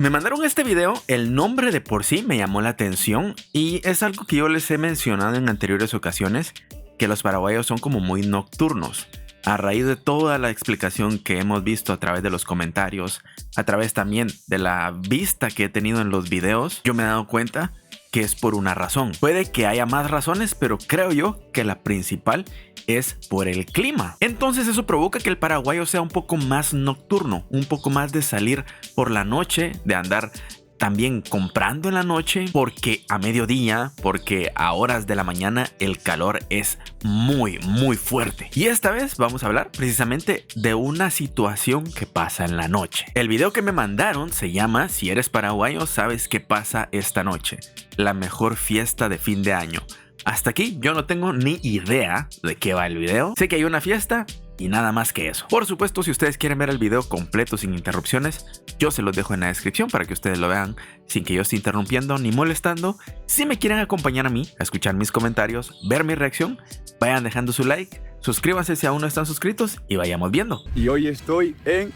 Me mandaron este video, el nombre de por sí me llamó la atención y es algo que yo les he mencionado en anteriores ocasiones, que los paraguayos son como muy nocturnos. A raíz de toda la explicación que hemos visto a través de los comentarios, a través también de la vista que he tenido en los videos, yo me he dado cuenta que es por una razón. Puede que haya más razones, pero creo yo que la principal es por el clima. Entonces eso provoca que el paraguayo sea un poco más nocturno, un poco más de salir por la noche, de andar también comprando en la noche, porque a mediodía, porque a horas de la mañana el calor es muy fuerte. Y esta vez vamos a hablar precisamente de una situación que pasa en la noche. El video que me mandaron se llama "Si eres paraguayo, sabes qué pasa esta noche. La mejor fiesta de fin de año". Hasta aquí yo no tengo ni idea de qué va el video. Sé que hay una fiesta y nada más que eso. Por supuesto, si ustedes quieren ver el video completo sin interrupciones, yo se los dejo en la descripción para que ustedes lo vean sin que yo esté interrumpiendo ni molestando. Si me quieren acompañar a mí, a escuchar mis comentarios, ver mi reacción, vayan dejando su like, suscríbanse si aún no están suscritos y vayamos viendo. Y hoy estoy en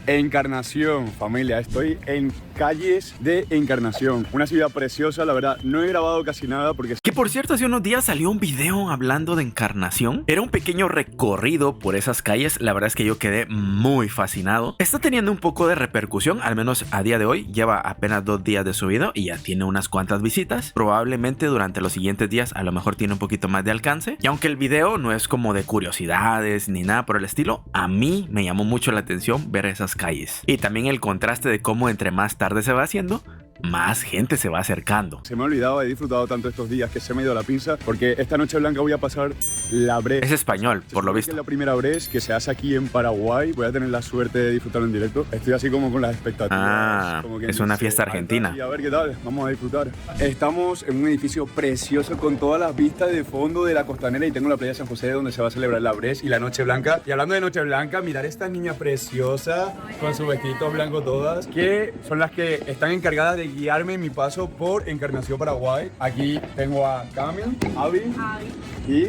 Encarnación, familia. Estoy en calles de Encarnación, una ciudad preciosa, la verdad. No he grabado casi nada porque... Que por cierto, hace unos días salió un video hablando de Encarnación. Era un pequeño recorrido por esas calles. La verdad es que yo quedé muy fascinado. Está teniendo un poco de repercusión, al menos a día de hoy. Lleva apenas 2 días de subido y ya tiene unas cuantas visitas. Probablemente durante los siguientes días a lo mejor tiene un poquito más de alcance. Y aunque el video no es como de curiosidades ni nada por el estilo, a mí me llamó mucho la atención ver esas calles. Y también el contraste de cómo entre más tarde se va haciendo, más gente se va acercando. Se me ha olvidado, he disfrutado tanto estos días que se me ha ido la pinza, porque esta noche blanca voy a pasar la Bres. Es español, por lo visto. Es la primera Bres que se hace aquí en Paraguay. Voy a tener la suerte de disfrutarlo en directo. Estoy así como con las expectativas. Como es una fiesta argentina. Y a ver qué tal, vamos a disfrutar. Estamos en un edificio precioso con todas las vistas de fondo de la costanera y tengo la playa de San José donde se va a celebrar la Bres y la Noche Blanca. Y hablando de Noche Blanca, mirar esta niña preciosa con su vestidito blanco todas, que son las que están encargadas de guiarme en mi paso por Encarnación, Paraguay. Aquí tengo a Camil, Abby y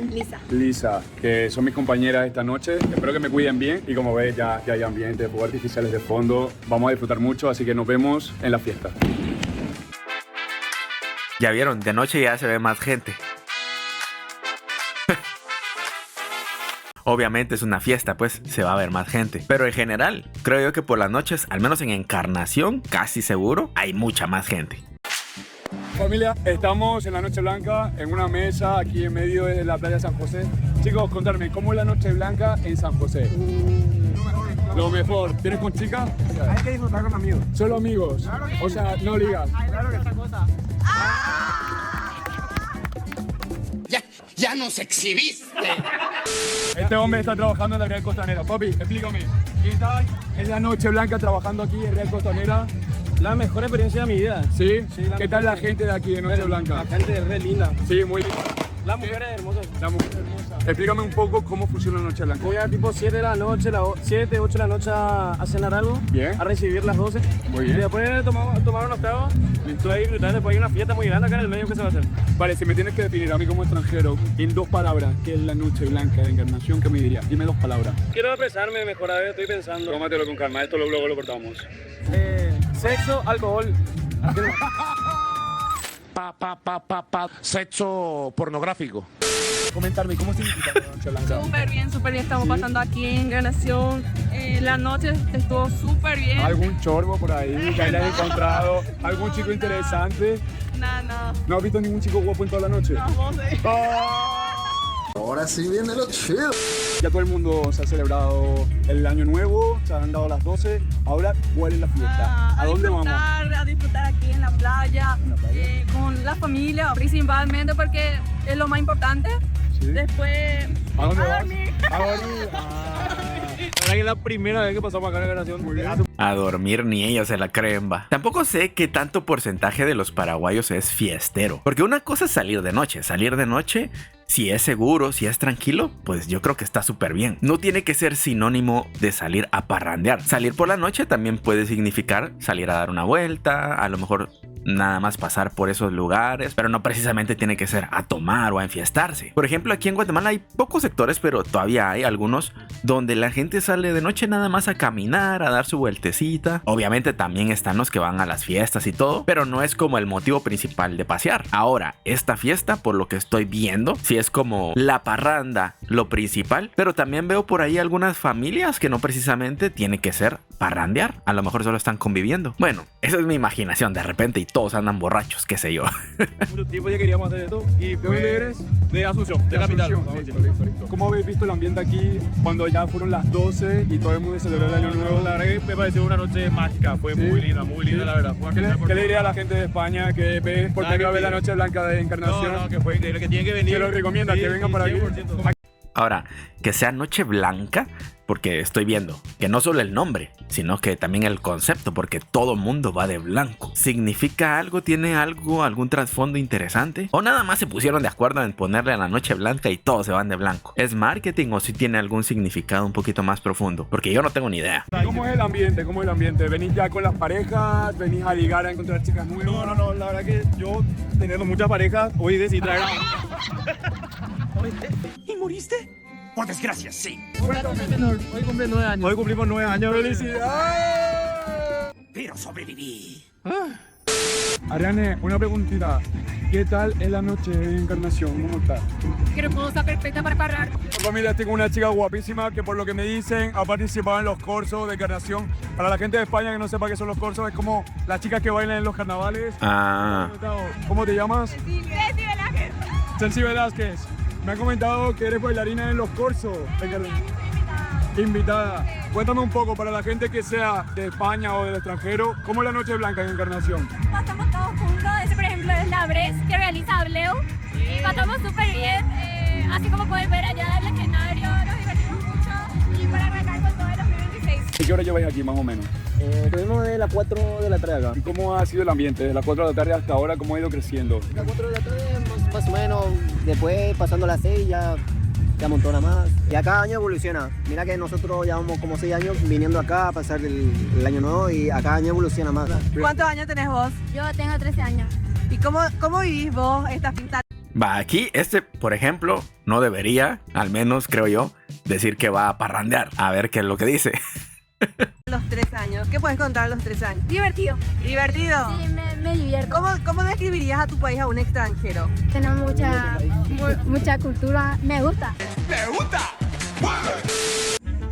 Lisa, que son mis compañeras esta noche. Espero que me cuiden bien y como ves ya hay ambiente, fuegos artificiales de fondo. Vamos a disfrutar mucho, así que nos vemos en la fiesta. Ya vieron, de noche ya se ve más gente. Obviamente es una fiesta, pues se va a ver más gente. Pero en general, creo yo que por las noches, al menos en Encarnación, casi seguro, hay mucha más gente. Familia, estamos en la Noche Blanca, en una mesa aquí en medio de la playa de San José. Chicos, contarme, ¿cómo es la Noche Blanca en San José? Lo mejor. ¿Tienes con chica? Hay que disfrutar con amigos. ¿Solo amigos? Claro que o sea, no ligas. Claro que esta cosa. Ya nos exhibiste. Este hombre está trabajando en la Real Costanera. Papi, explícame. ¿Qué tal es la Noche Blanca trabajando aquí en Real Costanera? La mejor experiencia de mi vida. ¿Sí? Sí, ¿Qué tal la gente de aquí de Noche Blanca? La gente es re linda. Sí, muy linda. La mujer es hermosa. La mujer hermosa. Explícame un poco cómo funciona la Noche Blanca. Voy a tipo 7 de la noche, 7, 8 de la noche a cenar algo. Bien. A recibir las 12. Muy bien. Y después tomar unos tragos. Listo ahí disfrutar. Después hay una fiesta muy grande acá en el medio que se va a hacer. Vale, si me tienes que definir a mí como extranjero en 2 palabras, ¿qué es la Noche Blanca de Encarnación? ¿Qué me dirías? Dime 2 palabras. Quiero expresarme mejor, a ver, estoy pensando. Tómatelo con calma, esto luego lo cortamos. Sexo, alcohol. Sexo pornográfico. Comentarme, ¿cómo significa la Noche Blanca? Súper bien, estamos pasando aquí en Encarnación. La noche estuvo súper bien. ¿Algún chorbo por ahí que hayas encontrado? ¿Algún chico interesante? No. ¿No has visto ningún chico guapo en toda la noche? No sé. Ahora sí viene lo chido. Ya todo el mundo se ha celebrado el año nuevo, se han dado las 12, ahora ¿cuál es la fiesta? ¿A dónde vamos? A disfrutar aquí en la playa, con la familia, principalmente porque es lo más importante. ¿Sí? Después ¿A dónde vas? dormir. A dormir. La verdad que es la primera vez que pasamos acá en la Encarnación. Muy bien. A dormir ni ellos se la creen, va. Tampoco sé qué tanto porcentaje de los paraguayos es fiestero. Porque una cosa es salir de noche. Salir de noche, si es seguro, si es tranquilo, pues yo creo que está súper bien. No tiene que ser sinónimo de salir a parrandear. Salir por la noche también puede significar salir a dar una vuelta, a lo mejor nada más pasar por esos lugares, pero no precisamente tiene que ser a tomar o a enfiestarse. Por ejemplo, aquí en Guatemala hay pocos sectores, pero todavía hay algunos donde la gente sale de noche nada más a caminar, a dar su vueltecita. Obviamente también están los que van a las fiestas y todo, pero no es como el motivo principal de pasear. Ahora, esta fiesta, por lo que estoy viendo, sí es como la parranda lo principal, pero también veo por ahí algunas familias que no precisamente tiene que ser parrandear, a lo mejor solo están conviviendo. Bueno, esa es mi imaginación de repente y todos andan borrachos, qué sé yo. Mucho tiempo ya queríamos hacer esto. ¿Y de dónde eres? De Asunción, de capital. ¿Cómo habéis visto el ambiente aquí cuando ya fueron las 12 y todo el mundo celebró el Año Nuevo? La verdad que me pareció una noche mágica, fue muy linda la verdad. ¿Qué le diría a la gente de España que ve por primera vez la Noche Blanca de Encarnación? No, que fue increíble, que tienen que venir. Que lo recomienda, que vengan para aquí. Ahora, que sea Noche Blanca, porque estoy viendo que no solo el nombre, sino que también el concepto, porque todo mundo va de blanco. ¿Significa algo? ¿Tiene algo? ¿Algún trasfondo interesante? ¿O nada más se pusieron de acuerdo en ponerle a la Noche Blanca y todos se van de blanco? ¿Es marketing o si tiene algún significado un poquito más profundo? Porque yo no tengo ni idea. ¿Cómo es el ambiente? ¿Cómo es el ambiente? ¿Venís ya con las parejas? ¿Venís a ligar, a encontrar chicas nuevas? No, la verdad que yo, teniendo muchas parejas, hoy decidí traer a... ¿Y moriste? Por desgracia, sí. Hoy cumplí 9 años. Hoy cumplimos 9 años. ¡Felicidades! Pero sobreviví. Ariane, una preguntita. ¿Qué tal es la noche de Encarnación? ¿Cómo está? Hermosa, perfecta para parar. Familia, tengo una chica guapísima que por lo que me dicen ha participado en los cursos de Encarnación. Para la gente de España que no sepa qué son los cursos, es como las chicas que bailan en los carnavales. Ah, ¿Cómo te llamas? Ceci Velázquez. Me han comentado que eres bailarina en los cursos. Invitada. Cuéntame un poco, para la gente que sea de España o del extranjero, ¿cómo es la Noche Blanca en Encarnación? Pasamos todos juntos, ese por ejemplo es la Bres que realiza Ableu. Y pasamos súper bien, así como pueden ver allá del escenario, nos divertimos mucho. Y para arrancar con todo el 2026. ¿Y qué hora lleváis aquí más o menos? Tuvimos de las 4 de la tarde acá. ¿Y cómo ha sido el ambiente desde las 4 de la tarde hasta ahora? ¿Cómo ha ido creciendo? De las 4 de la tarde más o menos, después pasando las 6 ya amontona más. Y a cada año evoluciona. Mira que nosotros llevamos como 6 años viniendo acá a pasar el año nuevo y a cada año evoluciona más. ¿Cuántos años tenés vos? Yo tengo 13 años. ¿Y cómo vivís vos esta fiesta? va, aquí por ejemplo, no debería, al menos creo yo, decir que va a parrandear. A ver qué es lo que dice. Los 3 años. ¿Qué puedes contar a los 3 años? Divertido. ¿Divertido? Sí, me divierto. ¿Cómo describirías a tu país a un extranjero? Tenemos mucha cultura. Me gusta.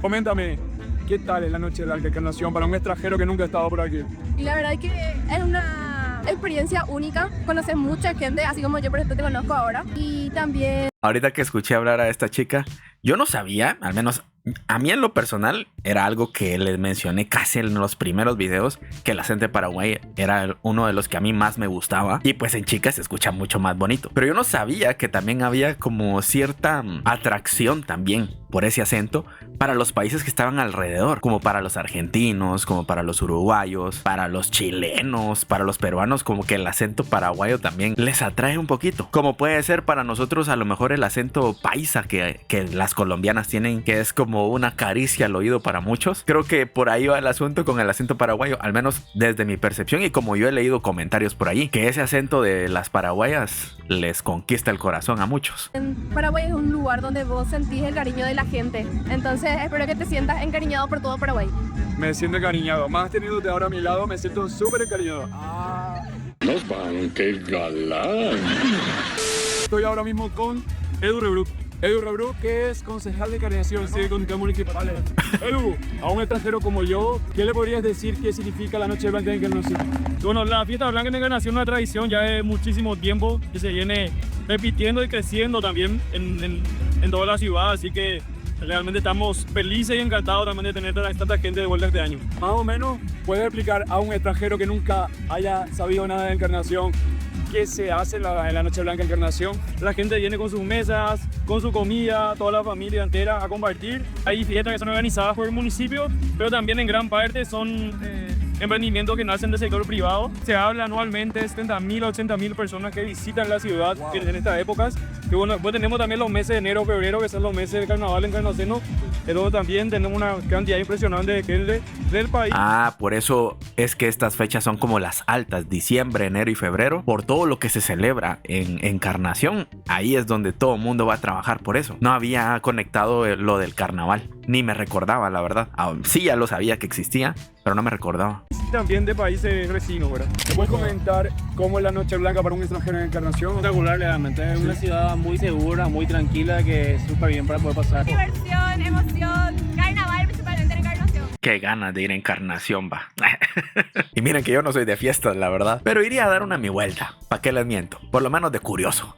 Coméntame, ¿qué tal es la Noche de la Encarnación para un extranjero que nunca ha estado por aquí? Y la verdad es que es una experiencia única. Conoces mucha gente, así como yo por ejemplo te conozco ahora. Y también... Ahorita que escuché hablar a esta chica, yo no sabía, al menos a mí en lo personal, era algo que les mencioné casi en los primeros videos, que el acento de Paraguay era uno de los que a mí más me gustaba. Y pues en chicas se escucha mucho más bonito. Pero yo no sabía que también había como cierta atracción también por ese acento para los países que estaban alrededor, como para los argentinos, como para los uruguayos, para los chilenos, para los peruanos, como que el acento paraguayo también les atrae un poquito. Como puede ser para nosotros a lo mejor el acento paisa que las colombianas tienen, que es como una caricia al oído para muchos. Creo que por ahí va el asunto con el acento paraguayo, al menos desde mi percepción y como yo he leído comentarios por ahí, que ese acento de las paraguayas les conquista el corazón a muchos. En Paraguay es un lugar donde vos sentís el cariño de la gente. Entonces espero que te sientas encariñado por todo Paraguay. Me siento encariñado. Más teniéndote ahora a mi lado, me siento súper encariñado. Nos van, qué galán. Estoy ahora mismo con Edu Rebruc. Edu Rebruc, que es concejal de Encarnación Cívico Municipal. Edu, a un extranjero como yo, ¿qué le podrías decir qué significa la Noche Blanca de Encarnación? Bueno, la fiesta blanca de Encarnación es una tradición ya de muchísimo tiempo que se viene repitiendo y creciendo también en toda la ciudad, así que realmente estamos felices y encantados también de tener tanta gente de vuelta este año. Más o menos, ¿puedes explicar a un extranjero que nunca haya sabido nada de Encarnación qué se hace en la Noche Blanca de Encarnación? La gente viene con sus mesas, con su comida, toda la familia entera a compartir. Hay fiestas que son organizadas por el municipio, pero también en gran parte son emprendimientos que nacen del sector privado. Se habla anualmente de 70.000 o 80.000 personas que visitan la ciudad en estas épocas. Y bueno, después tenemos también los meses de enero, febrero, que son los meses de carnaval en Encarnación, donde también tenemos una cantidad impresionante de gente del país. Ah, por eso es que estas fechas son como las altas, diciembre, enero y febrero, por todo lo que se celebra en Encarnación. Ahí es donde todo el mundo va a trabajar por eso. No había conectado lo del carnaval, ni me recordaba, la verdad. Sí, ya lo sabía que existía, pero no me recordaba. También de países vecinos, ¿verdad? ¿Me puedes comentar cómo es la Noche Blanca para un extranjero en Encarnación? Espectacular, realmente. Es una ciudad muy segura, muy tranquila, que es súper bien para poder pasar. Diversión, emoción, carnaval principalmente en Encarnación. Qué ganas de ir a Encarnación, va. Y miren que yo no soy de fiestas, la verdad, pero iría a dar una mi vuelta. ¿Para qué les miento? Por lo menos de curioso.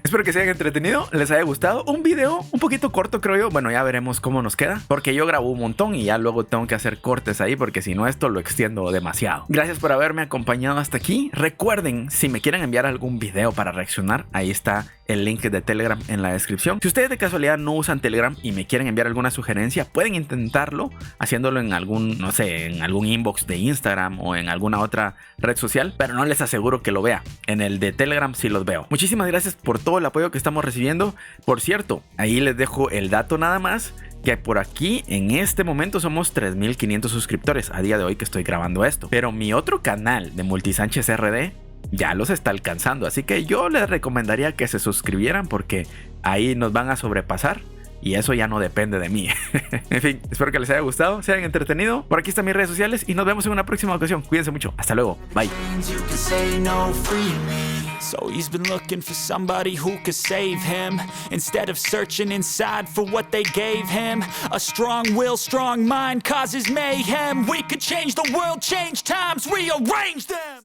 Espero que se hayan entretenido, les haya gustado. Un video un poquito corto, creo yo. Bueno, ya veremos cómo nos queda, porque yo grabo un montón y ya luego tengo que hacer cortes ahí, porque si no esto lo extiendo demasiado. Gracias por haberme acompañado hasta aquí. Recuerden, si me quieren enviar algún video para reaccionar, ahí está el link de Telegram en la descripción. Si ustedes de casualidad no usan Telegram y me quieren enviar alguna sugerencia, pueden intentarlo haciéndolo en algún, no sé, en algún inbox de Instagram o en alguna otra red social, pero no les aseguro que lo vea. En el de Telegram sí los veo. Muchísimas gracias por todo el apoyo que estamos recibiendo. Por cierto, ahí les dejo el dato nada más, que por aquí en este momento somos 3,500 suscriptores a día de hoy que estoy grabando esto. Pero mi otro canal de Multisánchez RD ya los está alcanzando, así que yo les recomendaría que se suscribieran, porque ahí nos van a sobrepasar y eso ya no depende de mí. En fin, espero que les haya gustado, se hayan entretenido. Por aquí están mis redes sociales y nos vemos en una próxima ocasión. Cuídense mucho, hasta luego, bye. So he's been looking for somebody who could save him, instead of searching inside for what they gave him. A strong will, strong mind causes mayhem. We could change the world, change times, rearrange them.